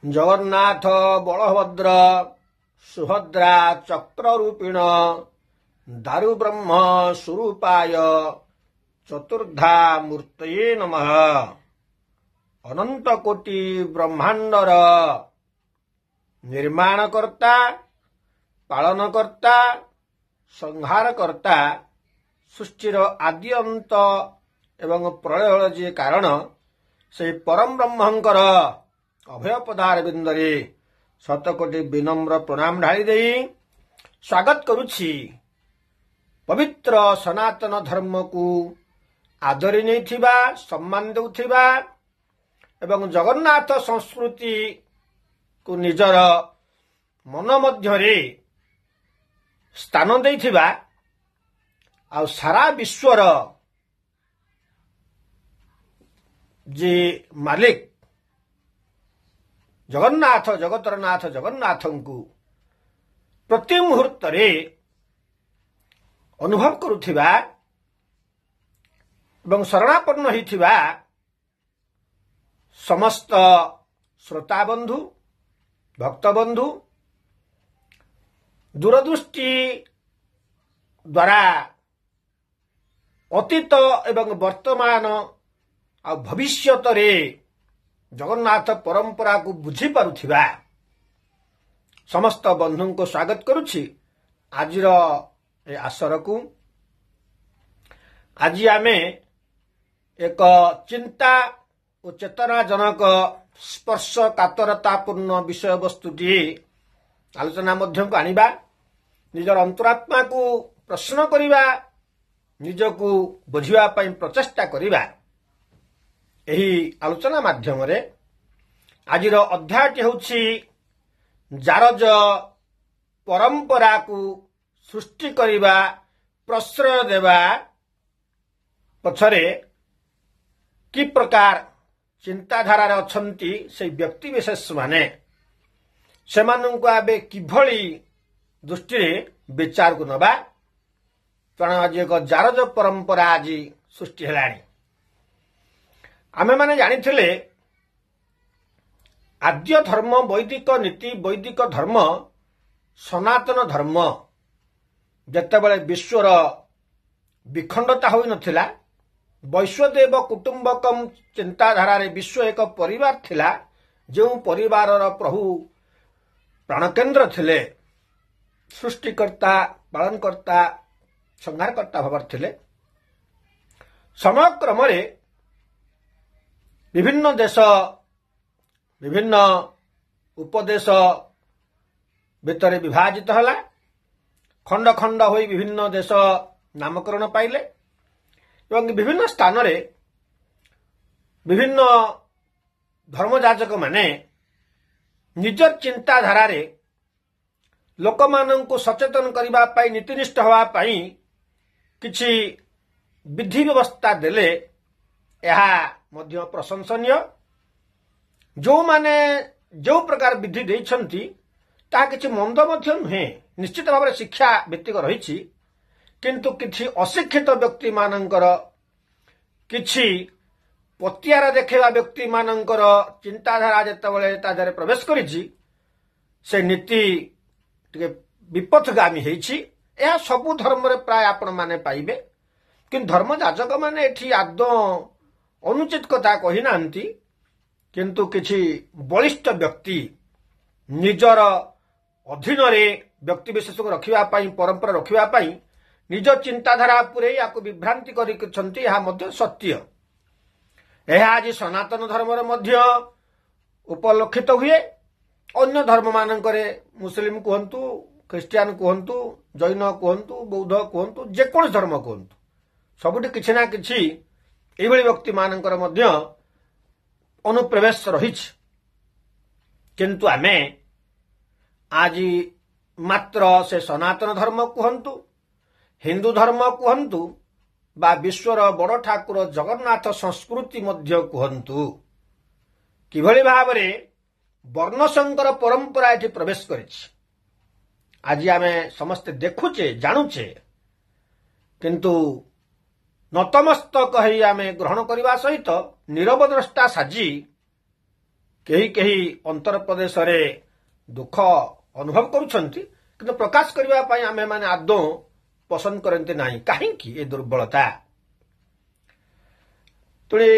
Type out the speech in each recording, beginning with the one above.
जगन्नाथ बलभद्र सुभद्रा चक्ररूपिण दारु ब्रह्म स्वरूपाय चतुर्धा मूर्तये नमः। अनंत कोटि ब्रह्मांडर निर्माणकर्ता पालनकर्ता संहारकर्ता सृष्टिर आदि अंत एवं प्रलयर जे कारण से परम ब्रह्मंकर अभय पदार बिंदरे शतकोटि विनम्र प्रणाम ढाली दे स्वागत करुछि। पवित्र सनातन धर्म को आदरी नैथिबा सम्मान देउथिबा एवं जगन्नाथ संस्कृति को निजर मन मध्यरे स्थान देइथिबा आ सारा विश्वर जे मालिक जगन्नाथ जगतर नाथ जगन्नाथंकु प्रति मुहूर्त अनुभव करुथिबा एवं शरणापन्न होइथिबा समस्त श्रोता बंधु भक्त बंधु दूरदृष्टि द्वारा अतीत एवं वर्तमान आ भविष्यत रे जगन्नाथ परंपरा को बुझी पारुथिबा समस्त बंधु को स्वागत करुछि। आजिर ए आसर को आज आमे एक चिंता और चेतनाजनक स्पर्श कातरतापूर्ण विषय वस्तुटी आलोचना मध्यम को आनिबा निजर अंतरात्मा को प्रश्न करिबा निजको बुझिबा पई प्रचेष्टा करिबा एही आलोचना माध्यम रे आजिर अध्यायटी होछि जारज परंपरा को सृष्टि करिबा प्रश्रय देवा पछरे कि प्रकार चिंताधारा रे अछंती से व्यक्ति विशेष माने सेमानंकु आबे किभଳି दृष्टि रे विचार को नबा कारण आज एक जारज परंपरा आज सृष्टि हेलाणी। आमे माने जानिथिले आद्य धर्म वैदिक नीति वैदिक धर्म सनातन धर्म जेतेबेले विश्वर विखंडता होई नथिला वैश्वदेव कुटुंबकम चिंताधारा रे विश्व एक परिवार थिला जो परिवारर प्रभु प्राणकेन्द्र थिले सृष्टिकर्ता पालनकर्ता संहारकर्ता भावर थिले। समय क्रम विभिन्न देश विभिन्न उपदेश भितर विभाजित हला खंड खंड होई विभिन्न देश नामकरण पाइले एवं विभिन्न स्थान रे विभिन्न धर्मजाजक माने निजर चिंताधारा रे लोकमानंको सचेतन करिबा पाई नीतिनिष्ठ हवा पाई किछि विधि व्यवस्था देले यहा मध्य प्रशंसनीय। जो माने जो प्रकार विधि देइछंती ता किछि मंद मध्य नुहे निश्चित भाव शिक्षा भित्तिक रहिछि किंतु किछि अशिक्षित व्यक्ति मानंकर किछि पतियारा देखेवा व्यक्ति मानंकर चिंताधारा जेतेबेले ता देरे प्रवेश करिछि से नीति टिके विपथगामी हेछि। यह सबु धर्म रे प्राय आपण माने पाइबे किंतु धर्म जाजक माने एठी आदौ अनुचित कथा कहि नांती किंतु किछि बलिष्ठ व्यक्ति निजर अधीन रे व्यक्ति विशेष को रखिबा पई परंपरा रखिबा पई निज चिंताधारा पुरे याको विभ्रांति करिछंती यह मध्य सत्य। यह आज सनातन धर्म रे मध्य उपलक्षित हुए अन्य धर्म मानकरे मुस्लिम कहंतु ख्रिस्टियान कहंतु जैन कहंतु बौद्ध कहंतु जे कोन धर्म कहंतु सबुठी किछि ना किछि एभଳି व्यक्ति मानकर मध्य अनुप्रवेश रहिछ किंतु आमे आज मात्र से सनातन धर्म कहंतु हिंदू धर्म कहंतु बा विश्वर बड़ ठाकुर जगन्नाथ संस्कृति मध्य कहंतु किभଳି भाबरे वर्णशंकर परंपरा एठी प्रवेश करिछि। आज आमे समस्त देखुचे जानुचे किंतु नतमस्तक कहि आमे ग्रहण करबा सहित नीरव द्रष्टा साजी କେହି କେହି ଅନ୍ତର ପ୍ରଦେଶରେ ଦୁଃଖ ଅନୁଭବ କରୁଛନ୍ତି, କିନ୍ତୁ ପ୍ରକାଶ କରିବା ପାଇଁ ଆମେମାନେ ଆଦୌ ପସନ୍ଦ କରନ୍ତି ନାହିଁ। କାହିଁକି ଏ ଦୁର୍ବଳତା? ତେଣୁ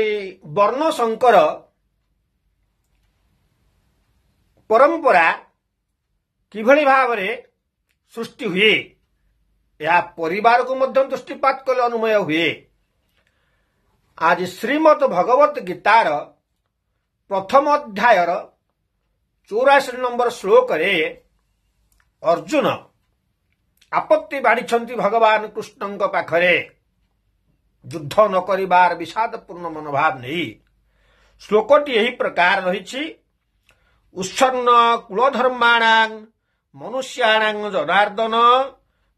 ବର୍ଣ୍ଣ ସଂକର ପରମ୍ପରା କିଭଳି ଭାବରେ ସୃଷ୍ଟି ହୁଏ, ଏହା ପରିବାରକୁ ମଧ୍ୟ ଦୃଷ୍ଟିପାତ କଲେ ଅନୁମୟ ହୁଏ। ଆଜି ଶ୍ରୀମଦ୍ ଭଗବତ ଗୀତାର ପ୍ରଥମ ଅଧ୍ୟାୟର 84 ନମ୍ବର ଶ୍ଲୋକରେ ଅର୍ଜୁନ ଆପତ୍ତି ବାଢ଼ିଛନ୍ତି ଭଗବାନ କୃଷ୍ଣଙ୍କ ପାଖରେ ଯୁଦ୍ଧ ନ କରିବାର ବିଷାଦପୂର୍ଣ୍ଣ ମନୋଭାବ ନେଇ। ଶ୍ଲୋକଟି ଏହି ପ୍ରକାର ରହିଛି, ଉଚ୍ଛନ୍ନ କୁଳଧର୍ମାଣାଂ ମନୁଷ୍ୟାଣାଂ ଜନାର୍ଦ୍ଦନ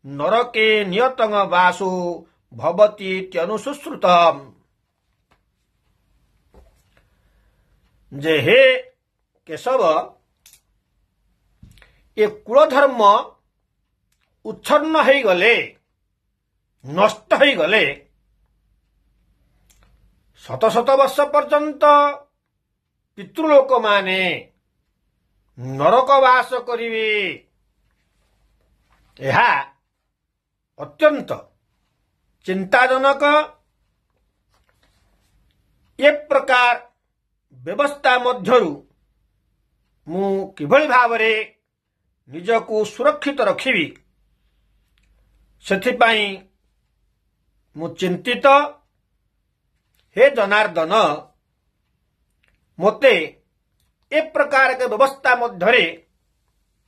ନରକେ ନିୟତଂ ବାସୁ ଭବତୀତ୍ୟନୁଶୁଶ୍ରୁତମ୍। ଯେ ହେ କେଶବ, ଏ କୁଳଧର୍ମ ଉଚ୍ଛନ୍ନ ହୋଇଗଲେ, ନଷ୍ଟ ହୋଇଗଲେ ଶତ ଶତ ବର୍ଷ ପର୍ଯ୍ୟନ୍ତ ପିତୃଲୋକମାନେ ନରକ ବାସ କରିବେ। ଏହା ଅତ୍ୟନ୍ତ ଚିନ୍ତାଜନକ। ଏ ପ୍ରକାର ବ୍ୟବସ୍ଥା ମଧ୍ୟରୁ ମୁଁ କିଭଳି ଭାବରେ ନିଜକୁ ସୁରକ୍ଷିତ ରଖିବି, ସେଥିପାଇଁ ମୁଁ ଚିନ୍ତିତ। ହେ ଜନାର୍ଦ୍ଦନ, ମୋତେ ଏ ପ୍ରକାର ଏକ ବ୍ୟବସ୍ଥା ମଧ୍ୟରେ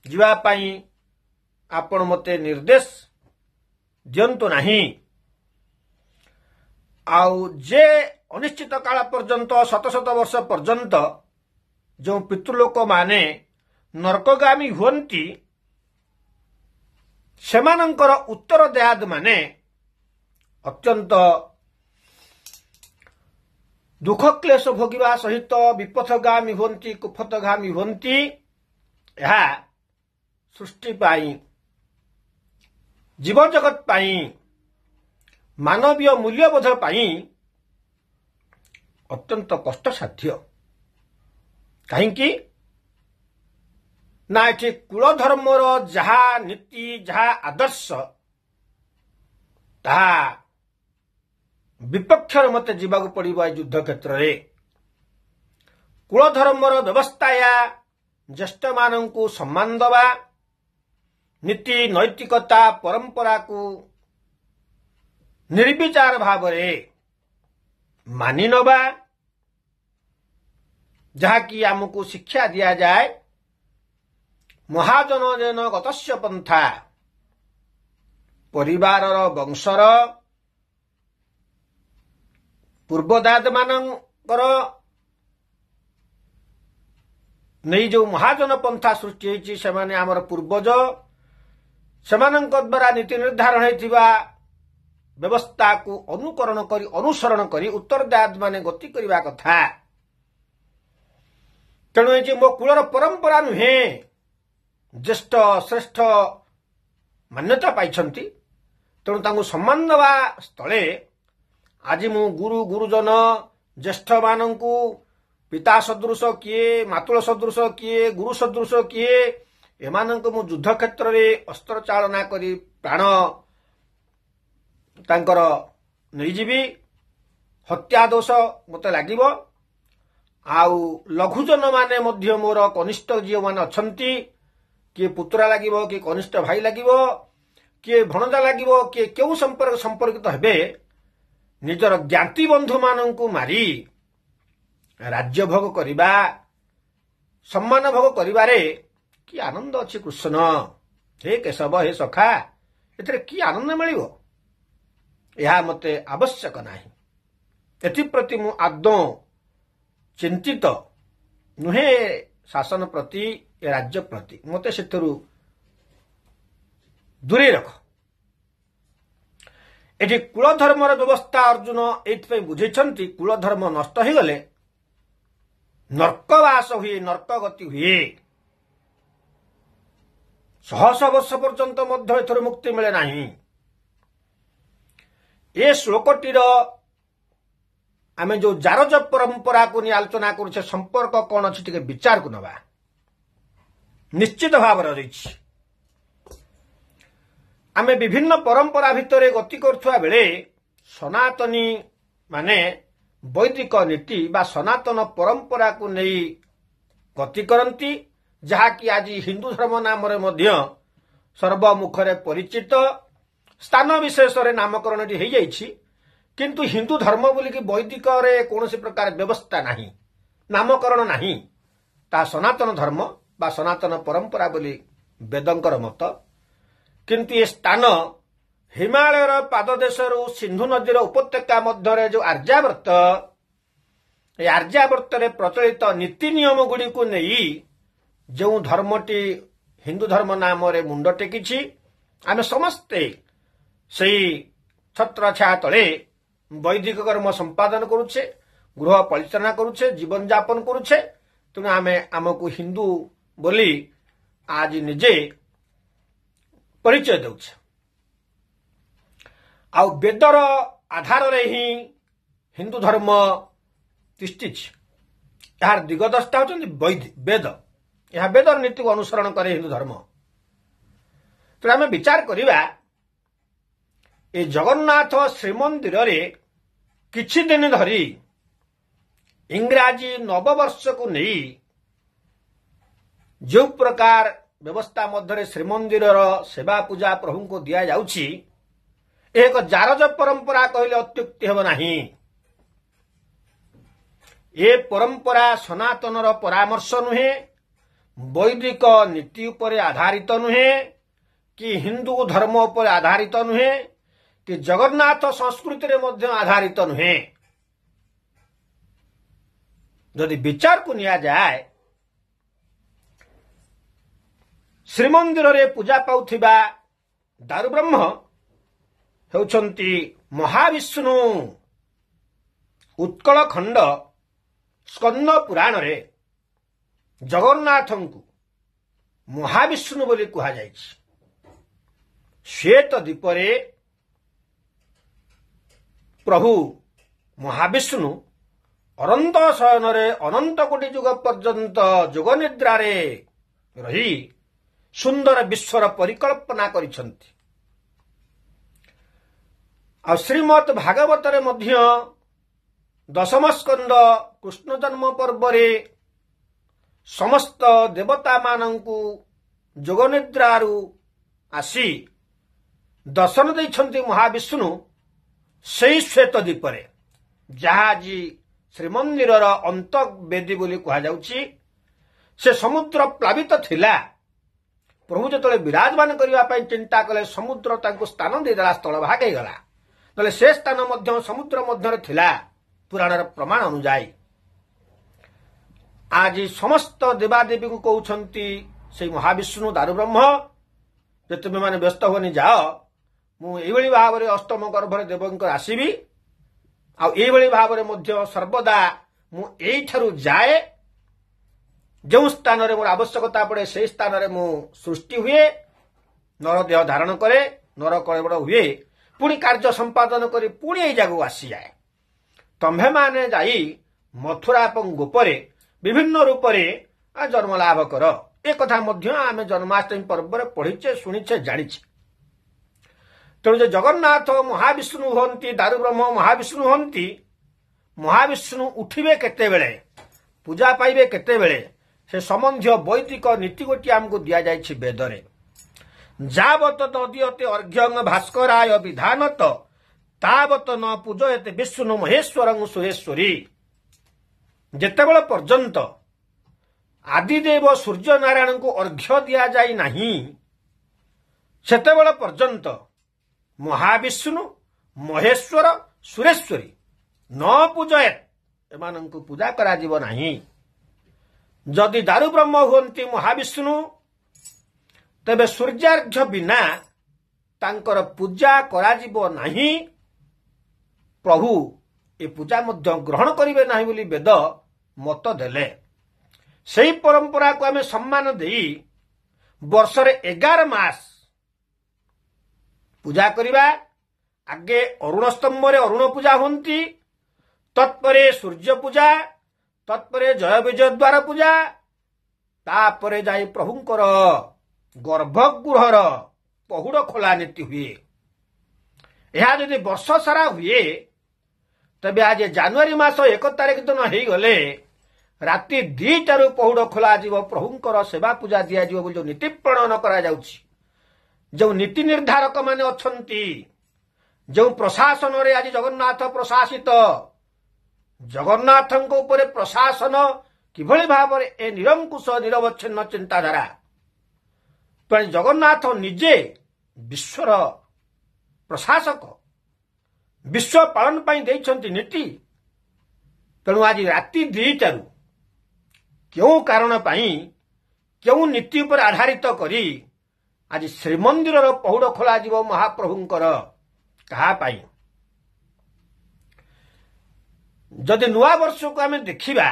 ଯିବା ପାଇଁ ଆପଣ ମୋତେ ନିର୍ଦ୍ଦେଶ ଦିଅନ୍ତୁ ନାହିଁ। ଆଉ ଯେ ଅନିଶ୍ଚିତ କାଳ ପର୍ଯ୍ୟନ୍ତ, ଶତ ଶତ ବର୍ଷ ପର୍ଯ୍ୟନ୍ତ ଯେଉଁ ପିତୃଲୋକମାନେ ନରକଗାମୀ ହୁଅନ୍ତି, ସେମାନଙ୍କର ଉତ୍ତରଦାୟାଦମାନେ ଅତ୍ୟନ୍ତ ଦୁଃଖ କ୍ଲେଶ ଭୋଗିବା ସହିତ ବିପଥଗାମୀ ହୁଅନ୍ତି, କୁପଥଗାମୀ ହୁଅନ୍ତି। ଏହା ସୃଷ୍ଟି ପାଇଁ, ଜୀବଜଗତ ପାଇଁ, ମାନବୀୟ ମୂଲ୍ୟବୋଧ ପାଇଁ ଅତ୍ୟନ୍ତ କଷ୍ଟସାଧ୍ୟ। କାହିଁକି ନା ଏଠି କୁଳଧର୍ମର ଯାହା ନୀତି, ଯାହା ଆଦର୍ଶ, ତାହା ବିପକ୍ଷରେ ମୋତେ ଯିବାକୁ ପଡ଼ିବ। ଏ ଯୁଦ୍ଧ କ୍ଷେତ୍ରରେ କୁଳଧର୍ମର ବ୍ୟବସ୍ଥା ଏହା ଜ୍ୟେଷ୍ଠମାନଙ୍କୁ ସମ୍ମାନ ଦେବା, ନୀତି ନୈତିକତା ପରମ୍ପରାକୁ ନିର୍ବିଚାର ଭାବରେ ମାନି ନେବା, ଯାହାକି ଆମକୁ ଶିକ୍ଷା ଦିଆଯାଏ, ମହାଜନ ଯେନ ଗତସ୍ୟ ପନ୍ଥା, ପରିବାରର ବଂଶର ପୂର୍ବଦାଦମାନଙ୍କର ନେଇ ଯେଉଁ ମହାଜନ ପନ୍ଥା ସୃଷ୍ଟି ହୋଇଛି, ସେମାନେ ଆମର ପୂର୍ବଜ, ସେମାନଙ୍କ ଦ୍ୱାରା ନୀତି ନିର୍ଦ୍ଧାରଣ ହୋଇଥିବା ବ୍ୟବସ୍ଥାକୁ ଅନୁକରଣ କରି, ଅନୁସରଣ କରି ଉତ୍ତରଦାୟାଦମାନେ ଗତି କରିବା କଥା। ତେଣୁ ଏ ଯେ ମୋ କୁଳର ପରମ୍ପରା ନୁହେଁ, ଜ୍ୟେଷ୍ଠ ଶ୍ରେଷ୍ଠ ମାନ୍ୟତା ପାଇଛନ୍ତି, ତେଣୁ ତାଙ୍କୁ ସମ୍ମାନ ଦେବା ସ୍ଥଳେ ଆଜି ମୁଁ ଗୁରୁଜନ ଜ୍ୟେଷ୍ଠମାନଙ୍କୁ ପିତା ସଦୃଶ କିଏ, ମାତୁଳ ସଦୃଶ କିଏ, ଗୁରୁ ସଦୃଶ କିଏ, ଏମାନଙ୍କୁ ମୁଁ ଯୁଦ୍ଧ କ୍ଷେତ୍ରରେ ଅସ୍ତ୍ର ଚାଳନା କରି ପ୍ରାଣ ତାଙ୍କର ନେଇଯିବି। ହତ୍ୟା ଦୋଷ ମୋତେ ଲାଗିବ। ଆଉ ଲଘୁଜନ ମାନେ ମଧ୍ୟ ମୋର କନିଷ୍ଠ ଝିଅମାନେ ଅଛନ୍ତି, କିଏ ପୁତୁରା ଲାଗିବ, କିଏ କନିଷ୍ଠ ଭାଇ ଲାଗିବ, କିଏ ଭଣଜା ଲାଗିବ, କିଏ କେଉଁ ସମ୍ପର୍କିତ ହେବେ, ନିଜର ଜ୍ଞାତି ବନ୍ଧୁମାନଙ୍କୁ ମାରି ରାଜ୍ୟ ଭୋଗ କରିବା, ସମ୍ମାନ ଭୋଗ କରିବାରେ କି ଆନନ୍ଦ ଅଛି କୃଷ୍ଣ? ହେ କେଶବ, ହେ ସଖା, ଏଥିରେ କି ଆନନ୍ଦ ମିଳିବ? ଏହା ମୋତେ ଆବଶ୍ୟକ ନାହିଁ। ଏଥିପ୍ରତି ମୁଁ ଆଦୌ ଚିନ୍ତିତ ନୁହେଁ। ଶାସନ ପ୍ରତି, ଏ ରାଜ୍ୟ ପ୍ରତି ମୋତେ ସେଥିରୁ ଦୂରେଇ ରଖ। ଏଠି କୁଳଧର୍ମର ବ୍ୟବସ୍ଥା ଅର୍ଜୁନ ଏଇଥିପାଇଁ ବୁଝେଇଛନ୍ତି, କୁଳଧର୍ମ ନଷ୍ଟ ହୋଇଗଲେ ନର୍କବାସ ହୁଏ, ନର୍କଗତି ହୁଏ। ଶହ ଶହ ବର୍ଷ ପର୍ଯ୍ୟନ୍ତ ମଧ୍ୟ ଏଥିରୁ ମୁକ୍ତି ମିଳେ ନାହିଁ। ଏ ଶ୍ଲୋକଟିର आमे जो जारज परंपरा को नहीं आलोचना करुचे संपर्क कौन अच्छी टे विचार को नवा निश्चित भाव रही आमे विभिन्न परंपरा भितर गति करुवा बेले सनातनी माने वैदिक नीति बा सनातन परंपरा को नहीं गति करती जहाँकि आज हिंदू धर्म नाम सर्वमुखरे परिचित स्थान विशेष नामकरण हो जाइछि किंतु हिंदू धर्म बोलिकी वैदिक रे कौन प्रकार व्यवस्था नहीं नामकरण नहीं ता सनातन धर्म बा सनातन परंपरा बोली वेदंकर मत किंतु ये स्थान हिमालयर पाददेश सिंधु नदीर उपत्यका मध्य जो आर्यावर्त ये आर्यावर्त प्रचलित नीति नियम गुड़ी को नहीं जो धर्मटी हिंदू धर्म नाम रे मुंड टेकी आमे समस्ते सही छत्र छाया तले वैदिक कर्म संपादन करुचे गृह परिचालना करुचे जीवन यापन करुचे तेणु आमे आमको हिंदू बोली आज निजे परिचय देउछे आ वेदर आधार रे ही हिंदू धर्म तिष्ठिछि यार दिगदर्शा होचंती वेद यह वेदर नीति को अनुसरण करे हिंदू धर्म तो आमे विचार करिबा ए जगन्नाथ श्रीमंदिर रे किछि दिन धरी इंग्राजी नववर्ष को नहीं जो प्रकार व्यवस्था मध्य श्रीमंदिर सेवा पूजा प्रभु को दिया जाउछि एक जारज परंपरा कहले अत्युक्ति हेब नाही ए परंपरा सनातन परामर्श नुहे वैदिक नीति उपर आधारित नुहे कि हिंदू धर्म उपर आधारित नुहे कि जगन्नाथ संस्कृति रे मध्य आधारित नुहे यदि विचार को निया जाए श्रीमंदिर रे पूजा पाउथिबा दारुब्रह्म हेउछंती महाविष्णु उत्कल खंड स्कंद पुराण रे जगन्नाथ को महाविष्णु बोली कहा जाइछि श्वेत द्वीपरे प्रभु महाविष्णु अनंत शयन रे अनंत कोटि युग पर्यंत जोग निद्रा रे रही सुंदर विश्वर परिकल्पना करिसंती आ श्रीमद भागवत रे मध्य दशम स्कंद कृष्ण जन्म पर्व रे समस्त देवता मानंकु जोग निद्रारु आसी दर्शन दैछंती महाविष्णु सही श्वेत द्वीपरे जहाँ जी श्रीमंदिर अंत बेदी बोली कहा जाउछि से समुद्र प्लावित थिला प्रभु जो विराजमान करने चिंता कले समुद्र तांको स्थान देदेला स्थल भाग गला नले से स्थान मध्य समुद्र मध्य थिला पुराण प्रमाण अनुजाई आज समस्त देवादेवी को कहउछंती से महाविष्णु दारुब्रह्म जे तुम माने व्यस्त होनी जाओ मु एभली भाव रे अष्टम गर्भरे देवंकर आसीबी आ एभली भाव रे मध्य सर्वदा मु एठारु जाए जो स्थान रे मोर आवश्यकता पड़े से स्थान रे मु सृष्टि हुए नर देह धारण करे नर कलेबड़ हुए पुणी कार्य संपादन करी पुणी एई जगह आसी जाए तम्भे माने जाई मथुरा एवं गोपरे विभिन्न रूप रे जन्म लाभ कर एक कथा मध्य आमे जन्माष्टमी पर्व रे पढ़ीचे सुनीचे जानिचे तेणु जो जगन्नाथ महाविष्णु हंती दारुब्रह्म महाविष्णु हंती महाविष्णु उठिबे केते बेले पूजा पाइबे केते बेले से संबंधी वैदिक नीति गोटी आमको दिया जाइछि वेद रे जावत ददीयते अर्घ्यं भास्कराय विधानत तावत न पूजयते विष्णु महेश्वरं सुरेश्वरी जेतेबेले पर्यंत आदिदेव सूर्य नारायण को अर्घ्य दिया जाई नहीं सेतेबेले पर्यंत महाविष्णु महेश्वर सुरेश्वरी न पूजयत एमानंकु पूजा करा जीव नहीं जदि दारुब्रह्म हुंती महाविष्णु तेबे सूर्यार्घ्य बिना तांकर पूजा करा जीव नहीं प्रभु ए पूजा मध्य ग्रहण करिवे नाही बोली वेद मत देले सेही परंपरा को आमे सम्मान देई वर्षरे 11 मास पूजा करिबा आगे अरुण स्तंभ रे अरुण पूजा होंती तत्परे सूर्य पूजा, तत्परे जय विजय द्वार पूजा, तापरे जाई प्रभुंकर गर्भगृहर पहुड़ खोला नीति हुए। यह जदि वर्ष सारा हुए तबे आज जनवरी मास 1 तारिख दिन हो गले राति 2टारू पहुड़ खोला जीव प्रभुंकर सेवा पूजा दिया जीव जो नीति प्रणयन करा जाउछि, जो नीति निर्धारक माने अछंती, जो प्रशासन रे आज जगन्नाथ प्रशासित, जगन्नाथଙ୍କ ଉପରେ प्रशासन किभଳି भाବରେ ए निरंकुश निरवच्छिन्न चिंताधारा। जगन्नाथ निजे विश्वर प्रशासक, विश्व पालन पाई देइछंती नीति। तेणु आज राति 2टारू क्यों कारण पाई क्यों नीति पर आधारित करी आज श्रीमंदिर पहुड़ खोला जीव महाप्रभुंकर कहा पाई। जदि नुआ वर्ष को आम देखा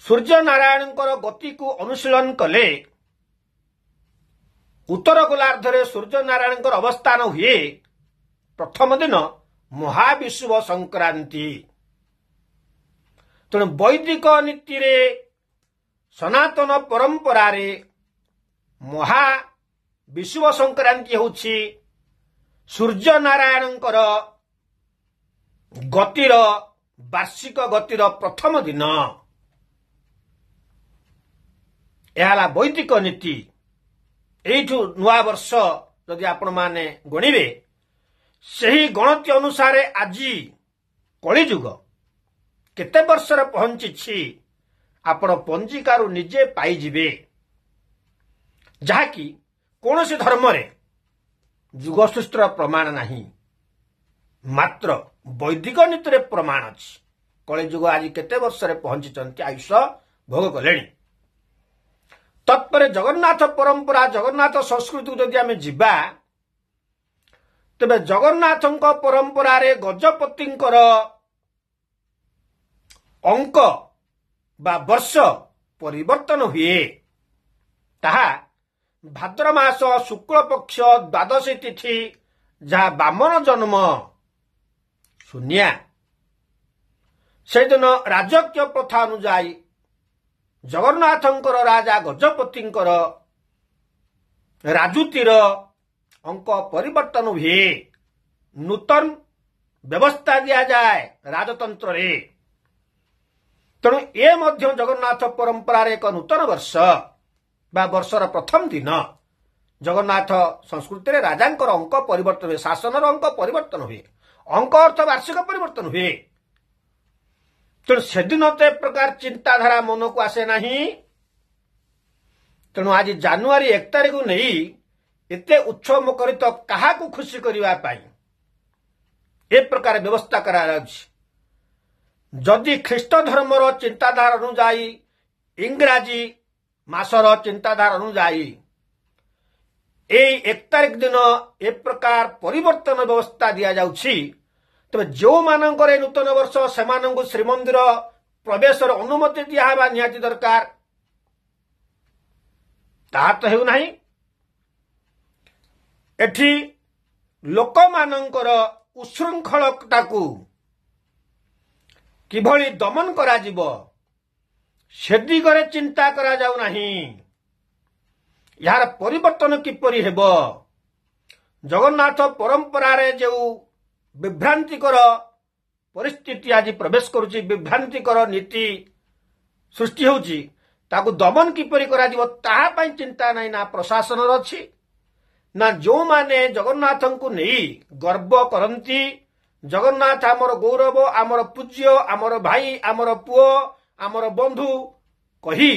सूर्य नारायण गति को अनुशीलन कले उत्तर गोलार्धरे सूर्य नारायण अवस्थान हुए प्रथम दिन महाविषुव संक्रांति। तेणु वैदिक नीति रे सनातन परंपरा रे महाविषुव संक्रांति होछि सूर्य नारायण गतिर वार्षिक गतिर प्रथम दिन। यह वैदिक नीति। एठू नुआ वर्ष जदि आपण माने गणिबे सही गणति अनुसार आज कलिजुग केते वर्ष रे पहुंची आपण पंजिकारु निजे पाइजिबे, जहाँकि कौन सी धर्म रे जुगसृष्टर प्रमाण नहीं, मात्र वैदिक नीति रे प्रमाण अछि। कलिजुग आज केते वर्ष रे पहुंची आयुष भोग कलेनी। तत्परे जगन्नाथ परंपरा जगन्नाथ संस्कृति जदि आमे जिबा तबे जगन्नाथଙ୍କ परंपरा रे गजपतिଙ୍କର अंक बा वर्ष परिवर्तन हुए। ताहा भाद्र मास शुक्ल पक्ष द्वादशी तिथि जहाँ बामन जन्म शून्या से दिन राजक्य प्रथा अनुजाई जगन्नाथଙ୍କର राजा गजपतिଙ୍କର राजुतिर अंक परिवर्तन हुए, नूतन व्यवस्था दिया जाए राजतंत्र रे। तेणु ए मध्य जगन्नाथ परंपरा रे एक नूतन वर्ष बा वर्षर प्रथम दिन जगन्नाथ संस्कृति रे राजांकर अंक परिवर्तन हुए, शासनर अंक परिवर्तन हुए, अंक अर्थ वार्षिक परिवर्तन हुए। तेणु से दिन तो एक प्रकार चिंताधारा मन को आसे नहीं। तेणु आज जनवरी 1 तारिख को नहीं एते उत्सव मुखरित कहा को खुशी करने पाई ए प्रकार व्यवस्था करा जदि ख्रीष्ट धर्मर चिंताधारा अनुजाई इंग्राजी मासर चिंताधारा अनुजाई 1 तारिख दिन ए प्रकार परिवर्तन व्यवस्था दिया जाउछि, तबे जो मानकर नूतन वर्ष सेमानंगु श्रीमंदिर प्रवेश अनुमति दिया निहाती दरकार। ताहा तो हेउ नाही। एठी लोक मानकर उशृंखलता को किभली दमन करा जिवो से दिगरे चिंता करा जाउ नाही। यार परिवर्तन किपरि हेबो, जगन्नाथ परंपरा रे जो विभ्रांतिकर परिस्थिति आज प्रवेश करुची, विभ्रांतिकर नीति सृष्टि होची, ताकू दमन किपरि करा जिवो ताहा पई चिंता नाही ना प्रशासन अछि ना जो माने जगन्नाथଙ୍କୁ नहीं गर्व करती। जगन्नाथ आमर गौरव, आमर पूज्य, आमर भाई, आमर पुओ, आमर बंधु कही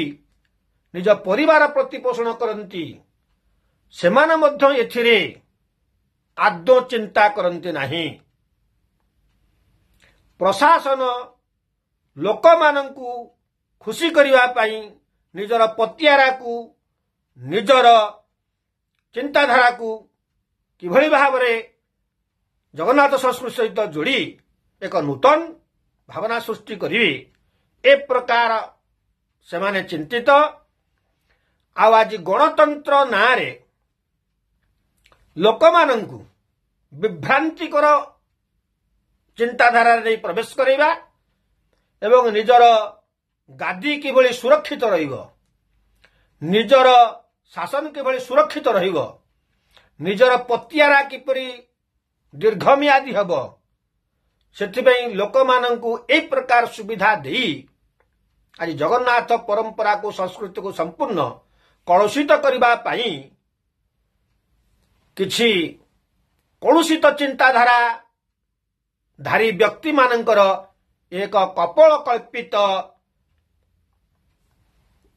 निज परिवार प्रतिपोषण करती, सेमाने मध्य एथिरे आदौ चिंता करती नहीं। प्रशासन लोक मानंकु खुशी करिवा पाई निजर पतियारा को निजर चिंताधारा को किभली भावरे जगन्नाथ संस्कृति सहित जोड़ी एक नूतन भावना सृष्टि करिवे ए प्रकार सेमाने चिंतित। आज गणतंत्र नारे लोक मानंकु विभ्रांतिकर ଚିନ୍ତାଧାରାରେ ନେଇ ପ୍ରବେଶ କରାଇବା ଏବଂ ନିଜର ଗାଦି କିଭଳି ସୁରକ୍ଷିତ ରହିବ, ନିଜର ଶାସନ କିଭଳି ସୁରକ୍ଷିତ ରହିବ, ନିଜର ପତିଆରା କିପରି ଦୀର୍ଘମିଆଦୀ ହେବ, ସେଥିପାଇଁ ଲୋକମାନଙ୍କୁ ଏହି ପ୍ରକାର ସୁବିଧା ଦେଇ ଆଜି ଜଗନ୍ନାଥ ପରମ୍ପରାକୁ ସଂସ୍କୃତିକୁ ସମ୍ପୂର୍ଣ୍ଣ କଳୁଷିତ କରିବା ପାଇଁ କିଛି କଳୁଷିତ ଚିନ୍ତାଧାରା ଧାରୀ ବ୍ୟକ୍ତିମାନଙ୍କର ଏକ କପୋଳ କଳ୍ପିତ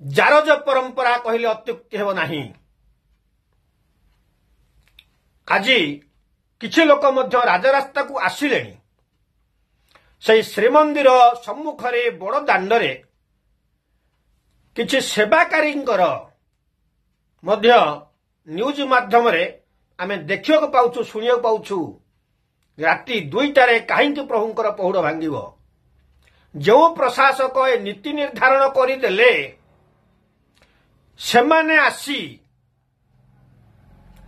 ଜାରଜ ପରମ୍ପରା କହିଲେ ଅତ୍ୟୁକ୍ତି ହେବ ନାହିଁ। ଆଜି କିଛି ଲୋକ ମଧ୍ୟ ରାଜରାସ୍ତାକୁ ଆସିଲେଣି। ସେହି ଶ୍ରୀମନ୍ଦିର ସମ୍ମୁଖରେ ବଡ଼ ଦାଣ୍ଡରେ କିଛି ସେବାକାରୀଙ୍କର ମଧ୍ୟ ନ୍ୟୁଜ ମାଧ୍ୟମରେ ଆମେ ଦେଖିବାକୁ ପାଉଛୁ, ଶୁଣିବାକୁ ପାଉଛୁ। ରାତି 2ଟାରେ କାହିଁକି ପ୍ରଭୁଙ୍କର ପହୁଡ଼ ଭାଙ୍ଗିବ? ଯେଉଁ ପ୍ରଶାସକ ଏ ନୀତି ନିର୍ଦ୍ଧାରଣ କରିଦେଲେ ସେମାନେ ଆସି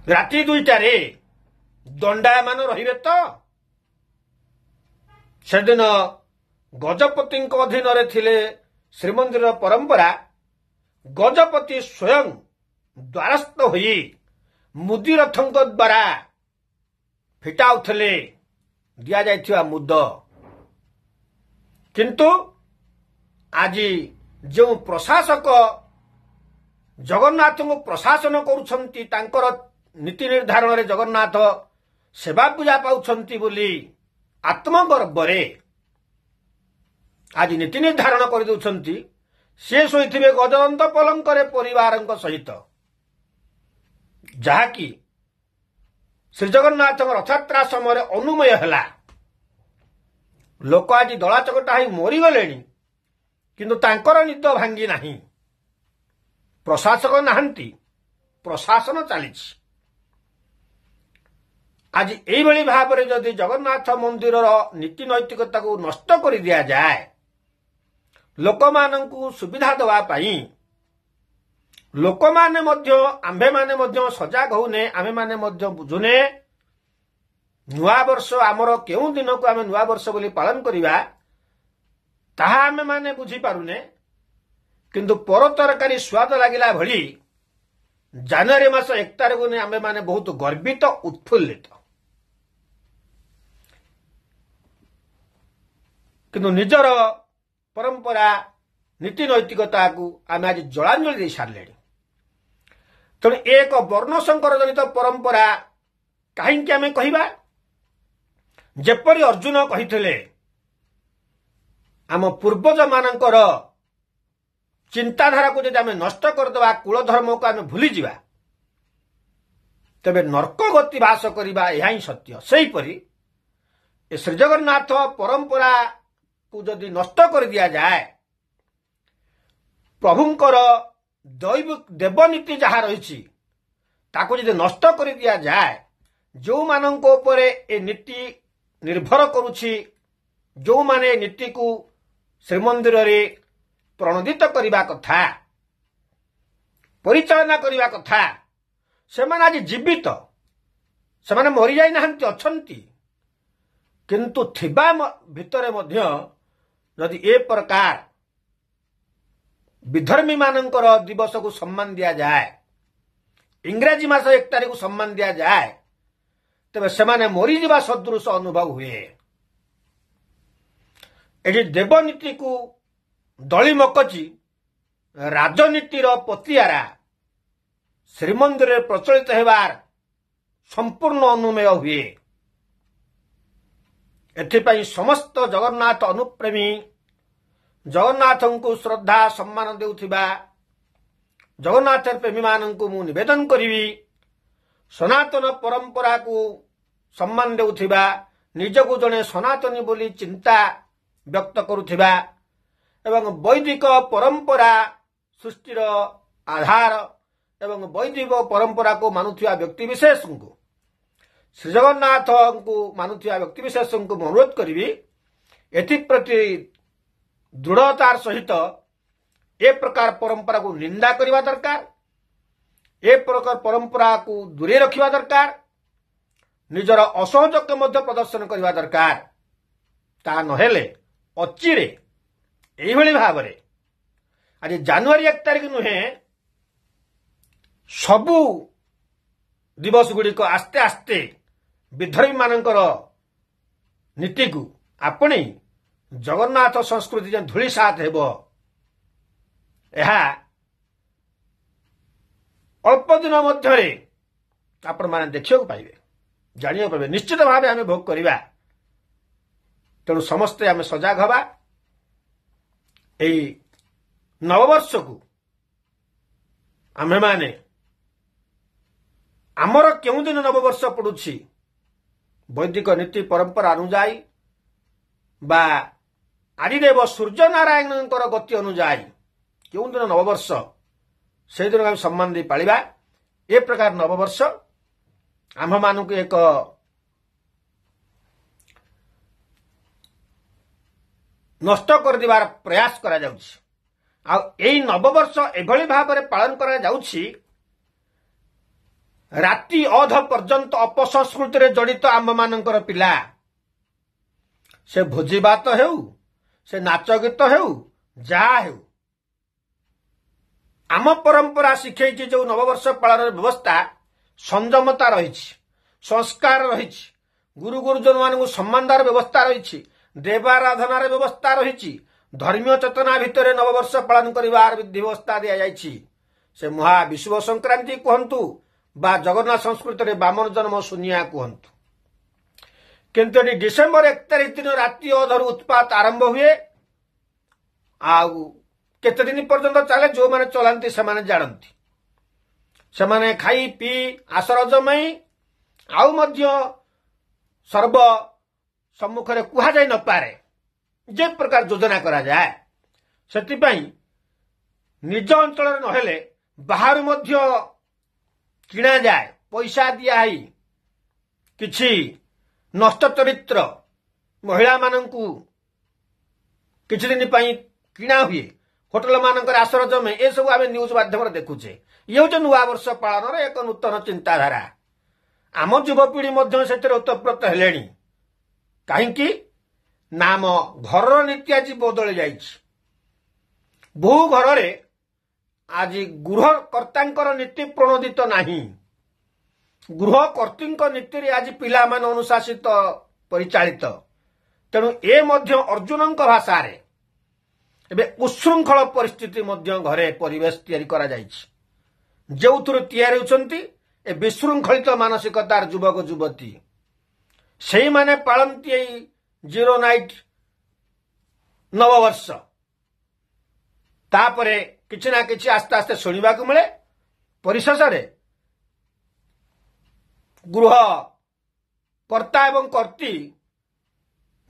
ରାତି 2ଟାରେ ଦଣ୍ଡାୟମାନ ରହିବେ ତ? ସେଦିନ ଗଜପତିଙ୍କ ଅଧୀନରେ ଥିଲେ ଶ୍ରୀମନ୍ଦିରର ପରମ୍ପରା। ଗଜପତି ସ୍ୱୟଂ ଦ୍ୱାରସ୍ଥ ହୋଇ ମୁଦିରଥଙ୍କ ଦ୍ୱାରା ଫିଟାଉଥିଲେ ଦିଆଯାଇଥିବା ମୁଦ। କିନ୍ତୁ ଆଜି ଯେଉଁ ପ୍ରଶାସକ ଜଗନ୍ନାଥଙ୍କୁ ପ୍ରଶାସନ କରୁଛନ୍ତି, ତାଙ୍କର ନୀତି ନିର୍ଦ୍ଧାରଣରେ ଜଗନ୍ନାଥ ସେବା ପୂଜା ପାଉଛନ୍ତି ବୋଲି ଆତ୍ମଗର୍ବରେ ଆଜି ନୀତି ନିର୍ଦ୍ଧାରଣ କରିଦେଉଛନ୍ତି। ସେ ଶୋଇଥିବେ ଗଜଦନ୍ତ ପଲଙ୍କରେ ପରିବାରଙ୍କ ସହିତ, ଯାହାକି ଶ୍ରୀଜଗନ୍ନାଥଙ୍କ ରଥଯାତ୍ରା ସମୟରେ ଅନୁମୟ ହେଲା। ଲୋକ ଆଜି ଦଳାଚକଟା ହୋଇ ମରିଗଲେଣି, କିନ୍ତୁ ତାଙ୍କର ନିଦ ଭାଙ୍ଗି ନାହିଁ। ପ୍ରଶାସକ ନାହାନ୍ତି, ପ୍ରଶାସନ ଚାଲିଛି। ଆଜି ଏଇଭଳି ଭାବରେ ଯଦି ଜଗନ୍ନାଥ ମନ୍ଦିରର ନୀତି ନୈତିକତାକୁ ନଷ୍ଟ କରି ଦିଆଯାଏ, ଲୋକମାନଙ୍କୁ ସୁବିଧା ଦେବା ପାଇଁ ଲୋକମାନେ ମଧ୍ୟ ଆମ୍ଭେମାନେ ମଧ୍ୟ ସଜାଗ ହେଉନେ, ଆମେମାନେ ମଧ୍ୟ ବୁଝୁନେ। ନୂଆବର୍ଷ ଆମର କେଉଁ ଦିନକୁ ଆମେ ନୂଆବର୍ଷ ବୋଲି ପାଳନ କରିବା ତାହା ଆମେମାନେ ବୁଝିପାରୁନେ। କିନ୍ତୁ ପର ତରକାରୀ ସ୍ୱାଦ ଲାଗିଲା ଭଳି ଜାନୁଆରୀ ମାସ 1 ତାରିଖକୁ ନେଇ ଆମେମାନେ ବହୁତ ଗର୍ବିତ, ଉତ୍ଫୁଲ୍ଲିତ। କିନ୍ତୁ ନିଜର ପରମ୍ପରା ନୀତି ନୈତିକତାକୁ ଆମେ ଆଜି ଜଳାଞ୍ଜଳି ଦେଇ ସାରିଲେଣି। ତେଣୁ ଏକ ବର୍ଣ୍ଣସଙ୍କର ଜନିତ ପରମ୍ପରା କାହିଁକି ଆମେ କହିବା? ଯେପରି ଅର୍ଜୁନ କହିଥିଲେ, ଆମ ପୂର୍ବଜମାନଙ୍କର ଚିନ୍ତାଧାରାକୁ ଯଦି ଆମେ ନଷ୍ଟ କରିଦେବା, କୁଳଧର୍ମକୁ ଆମେ ଭୁଲିଯିବା, ତେବେ ନର୍କ ଗତି ବାସ କରିବା, ଏହା ହିଁ ସତ୍ୟ। ସେହିପରି ଏ ଶ୍ରୀଜଗନ୍ନାଥ ପରମ୍ପରାକୁ ଯଦି ନଷ୍ଟ କରି ଦିଆଯାଏ, ପ୍ରଭୁଙ୍କର ଦେବନୀତି ଯାହା ରହିଛି ତାକୁ ଯଦି ନଷ୍ଟ କରି ଦିଆଯାଏ, ଯେଉଁମାନଙ୍କ ଉପରେ ଏ ନୀତି ନିର୍ଭର କରୁଛି, ଯେଉଁମାନେ ଏ ନୀତିକୁ ଶ୍ରୀମନ୍ଦିରରେ ପ୍ରଣୋଦିତ କରିବା କଥା, ପରିଚାଳନା କରିବା କଥା, ସେମାନେ ଆଜି ଜୀବିତ, ସେମାନେ ମରିଯାଇନାହାନ୍ତି, ଅଛନ୍ତି। କିନ୍ତୁ ଥିବା ଭିତରେ ମଧ୍ୟ ଯଦି ଏ ପ୍ରକାର ବିଧର୍ମୀମାନଙ୍କର ଦିବସକୁ ସମ୍ମାନ ଦିଆଯାଏ, ଇଂରାଜୀ ମାସ 1 ତାରିଖକୁ ସମ୍ମାନ ଦିଆଯାଏ, ତେବେ ସେମାନେ ମରିଯିବା ସଦୃଶ ଅନୁଭବ ହୁଏ। ଏଠି ଦେବନୀତିକୁ ଦଳି ମକଚି ରାଜନୀତିର ପତିଆରା ଶ୍ରୀମନ୍ଦିରରେ ପ୍ରଚଳିତ ହେବାର ସମ୍ପୂର୍ଣ୍ଣ ଅନୁମେୟ ହୁଏ। ଏଥିପାଇଁ ସମସ୍ତ ଜଗନ୍ନାଥ ଅନୁପ୍ରେମୀ, ଜଗନ୍ନାଥଙ୍କୁ ଶ୍ରଦ୍ଧା ସମ୍ମାନ ଦେଉଥିବା ଜଗନ୍ନାଥ ପ୍ରେମୀମାନଙ୍କୁ ମୁଁ ନିବେଦନ କରିବି, ସନାତନ ପରମ୍ପରାକୁ ସମ୍ମାନ ଦେଉଥିବା, ନିଜକୁ ଜଣେ ସନାତନୀ ବୋଲି ଚିନ୍ତା ବ୍ୟକ୍ତ କରୁଥିବା ଏବଂ ବୈଦିକ ପରମ୍ପରା ସୃଷ୍ଟିର ଆଧାର ଏବଂ ବୈଦିକ ପରମ୍ପରାକୁ ମାନୁଥିବା ବ୍ୟକ୍ତିବିଶେଷଙ୍କୁ, ଶ୍ରୀଜଗନ୍ନାଥଙ୍କୁ ମାନୁଥିବା ବ୍ୟକ୍ତିବିଶେଷଙ୍କୁ ମୁଁ ଅନୁରୋଧ କରିବି, ଏଥିପ୍ରତି ଦୃଢ଼ତାର ସହିତ ଏ ପ୍ରକାର ପରମ୍ପରାକୁ ନିନ୍ଦା କରିବା ଦରକାର, ଏ ପ୍ରକାର ପରମ୍ପରାକୁ ଦୂରେଇ ରଖିବା ଦରକାର, ନିଜର ଅସହଯୋଗ ମଧ୍ୟ ପ୍ରଦର୍ଶନ କରିବା ଦରକାର। ତା ନହେଲେ ଅଚିରେ ଏଇଭଳି ଭାବରେ ଆଜି ଜାନୁଆରୀ 1 ତାରିଖ ନୁହେଁ, ସବୁ ଦିବସ ଗୁଡ଼ିକ ଆସ୍ତେ ଆସ୍ତେ ବିଧର୍ମୀମାନଙ୍କର ନୀତିକୁ ଆପଣେଇ ଜଗନ୍ନାଥ ସଂସ୍କୃତି ଯେନ୍ ଧୂଳିସାତ ହେବ, ଏହା ଅଳ୍ପ ଦିନ ମଧ୍ୟରେ ଆପଣମାନେ ଦେଖିବାକୁ ପାଇବେ, ଜାଣିବାକୁ ପାଇବେ। ନିଶ୍ଚିତ ଭାବେ ଆମେ ଭୋଗ କରିବା। ତେଣୁ ସମସ୍ତେ ଆମେ ସଜାଗ ହେବା। ଏହି ନବବର୍ଷକୁ ଆମ୍ଭେମାନେ ଆମର କେଉଁଦିନ ନବବର୍ଷ ପଡୁଛି ବୈଦିକ ନୀତି ପରମ୍ପରା ଅନୁଯାୟୀ ବା ଆଦିଦେବ ସୂର୍ଯ୍ୟନାରାୟଣଙ୍କର ଗତି ଅନୁଯାୟୀ କେଉଁଦିନ ନବବର୍ଷ, ସେହିଦିନ ଆମେ ସମ୍ମାନ ଦେଇ ପାଳିବା। ଏ ପ୍ରକାର ନବବର୍ଷ ଆମ୍ଭମାନଙ୍କୁ ଏକ ନଷ୍ଟ କରିଦେବାର ପ୍ରୟାସ କରାଯାଉଛି। ଆଉ ଏହି ନବବର୍ଷ ଏଭଳି ଭାବରେ ପାଳନ କରାଯାଉଛି, ରାତି ଅଧ ପର୍ଯ୍ୟନ୍ତ ଅପସଂସ୍କୃତିରେ ଜଡ଼ିତ ଆମ୍ଭମାନଙ୍କର ପିଲା, ସେ ଭୋଜିଭାତ ହେଉ, ସେ ନାଚ ଗୀତ ହେଉ, ଯାହା ହେଉ, ଆମ ପରମ୍ପରା ଶିଖେଇଛି ଯେଉଁ ନବବର୍ଷ ପାଳନର ବ୍ୟବସ୍ଥା, ସଂଯମତା ରହିଛି, ସଂସ୍କାର ରହିଛି, ଗୁରୁ ଗୁରୁଜନମାନଙ୍କୁ ସମ୍ମାନ ଦେବାର ବ୍ୟବସ୍ଥା ରହିଛି, ଦେବାରାଧନାର ବ୍ୟବସ୍ଥା ରହିଛି, ଧର୍ମୀୟ ଚେତନା ଭିତରେ ନବବର୍ଷ ପାଳନ କରିବାର ବିଧି ବ୍ୟବସ୍ଥା ଦିଆଯାଇଛି। ସେ ମହାବିଷୁବ ସଂକ୍ରାନ୍ତି କୁହନ୍ତୁ ବା ଜଗନ୍ନାଥ ସଂସ୍କୃତିରେ ବାମନ ଜନ୍ମ ଶୂନ୍ୟା କୁହନ୍ତୁ। କିନ୍ତୁ ଏଠି ଡିସେମ୍ବର 1 ତାରିଖ ଦିନ ରାତି ଅଧରୁ ଉତ୍ପାତ ଆରମ୍ଭ ହୁଏ। ଆଉ କେତେ ଦିନ ପର୍ଯ୍ୟନ୍ତ ଚାଲେ, ଯେଉଁମାନେ ଚଲାନ୍ତି ସେମାନେ ଜାଣନ୍ତି। ସେମାନେ ଖାଇ ପିଇ ଆସର ଜମାଇ ଆଉ ମଧ୍ୟ ସର୍ବ ସମ୍ମୁଖରେ କୁହାଯାଇ ନପାରେ ଯେ ପ୍ରକାର ଯୋଜନା କରାଯାଏ। ସେଥିପାଇଁ ନିଜ ଅଞ୍ଚଳରେ ନହେଲେ ବାହାରୁ ମଧ୍ୟ କିଣାଯାଏ, ପଇସା ଦିଆହେଇ କିଛି ନଷ୍ଟ ଚରିତ୍ର ମହିଳାମାନଙ୍କୁ କିଛି ଦିନ ପାଇଁ କିଣା ହୁଏ, ହୋଟେଲ ମାନଙ୍କରେ ଆସର ଜମେ। ଏସବୁ ଆମେ ନ୍ୟୁଜ ମାଧ୍ୟମରେ ଦେଖୁଛେ। ଇଏ ହେଉଛି ନୂଆବର୍ଷ ପାଳନର ଏକ ନୂତନ ଚିନ୍ତାଧାରା। ଆମ ଯୁବପିଢ଼ି ମଧ୍ୟ ସେଥିରେ ଓତପ୍ରୋତ ହେଲେଣି। କାହିଁକି ନା ଆମ ଘରର ନୀତି ଆଜି ବଦଳି ଯାଇଛି। ବହୁ ଘରରେ ଆଜି ଗୃହକର୍ତ୍ତାଙ୍କର ନୀତି ପ୍ରଣୋଦିତ ନାହିଁ। ଗୃହକର୍ତ୍ତୀଙ୍କ ନୀତିରେ ଆଜି ପିଲାମାନେ ଅନୁଶାସିତ ପରିଚାଳିତ। ତେଣୁ ଏ ମଧ୍ୟ ଅର୍ଜୁନଙ୍କ ଭାଷାରେ ଏବେ ଉଶୃଙ୍ଖଳ ପରିସ୍ଥିତି ମଧ୍ୟ ଘରେ ପରିବେଶ ତିଆରି କରାଯାଇଛି। ଯେଉଁଥିରୁ ତିଆରି ହେଉଛନ୍ତି ଏ ବିଶୃଙ୍ଖଳିତ ମାନସିକତାର ଯୁବକ ଯୁବତୀ। ସେଇମାନେ ପାଳନ୍ତି ଏଇ ଜିରୋ ନାଇଟ୍ ନବବର୍ଷ। ତାପରେ କିଛି ନା କିଛି ଆସ୍ତେ ଆସ୍ତେ ଶୁଣିବାକୁ ମିଳେ। ପରିଶେଷରେ ଗୃହ କର୍ତ୍ତା ଏବଂ କର୍ତ୍ତୀ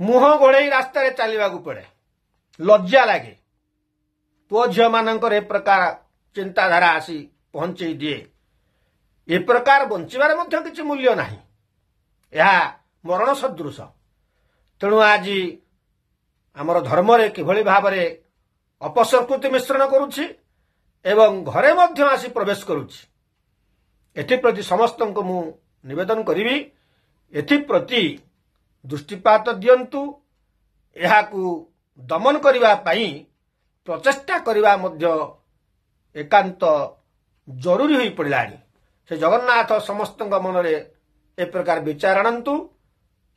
ମୁହଁ ଘୋଡ଼େଇ ରାସ୍ତାରେ ଚାଲିବାକୁ ପଡ଼େ। ଲଜ୍ଜା ଲାଗେ। ପୁଅ ଝିଅମାନଙ୍କର ଏ ପ୍ରକାର ଚିନ୍ତାଧାରା ଆସି ପହଞ୍ଚେଇ ଦିଏ। ଏ ପ୍ରକାର ବଞ୍ଚିବାର ମଧ୍ୟ କିଛି ମୂଲ୍ୟ ନାହିଁ। ଏହା ମରଣ ସଦୃଶ। ତେଣୁ ଆଜି ଆମର ଧର୍ମରେ କିଭଳି ଭାବରେ ଅପସଂସ୍କୃତି ମିଶ୍ରଣ କରୁଛି ଏବଂ ଘରେ ମଧ୍ୟ ଆସି ପ୍ରବେଶ କରୁଛି, ଏଥିପ୍ରତି ସମସ୍ତଙ୍କୁ ମୁଁ ନିବେଦନ କରିବି, ଏଥିପ୍ରତି ଦୃଷ୍ଟିପାତ ଦିଅନ୍ତୁ। ଏହାକୁ ଦମନ କରିବା ପାଇଁ ପ୍ରଚେଷ୍ଟା କରିବା ମଧ୍ୟ ଏକାନ୍ତ ଜରୁରୀ ହୋଇପଡ଼ିଲାଣି। ସେ ଜଗନ୍ନାଥ ସମସ୍ତଙ୍କ ମନରେ ଏ ପ୍ରକାର ବିଚାର ଆଣନ୍ତୁ।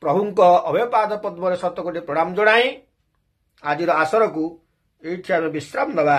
ପ୍ରଭୁଙ୍କ ଅଭୟପାଦ ପଦ୍ମରେ ଶତକୋଟି ପ୍ରଣାମ ଜଣାଇ ଆଜିର ଆସରକୁ ଏଇଠି ଆମେ ବିଶ୍ରାମ ନେବା।